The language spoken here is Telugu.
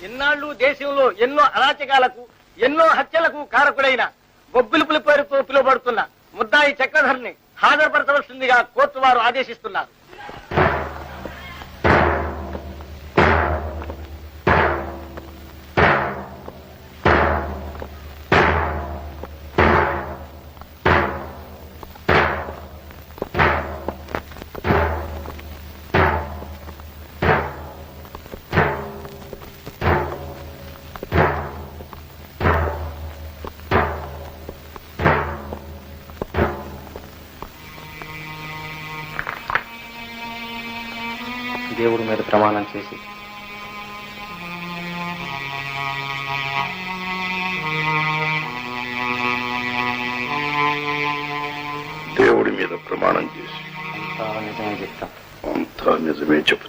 ఇన్నాళ్లు దేశంలో ఎన్నో అరాచకాలకు ఎన్నో హత్యలకు కారకుడైన బొబ్బిలిపుల పేరుతో పిలువబడుతున్న ముద్దాయి చక్రధర్ని హాజరుపరచవలసిందిగా కోర్టు వారు ఆదేశిస్తున్నారు. దేవుడి మీద ప్రమాణం చేసి దేవుడి మీద ప్రమాణం చేసి అంతా నిజమే చెప్తాం. అంతా నిజమే చెప్పు.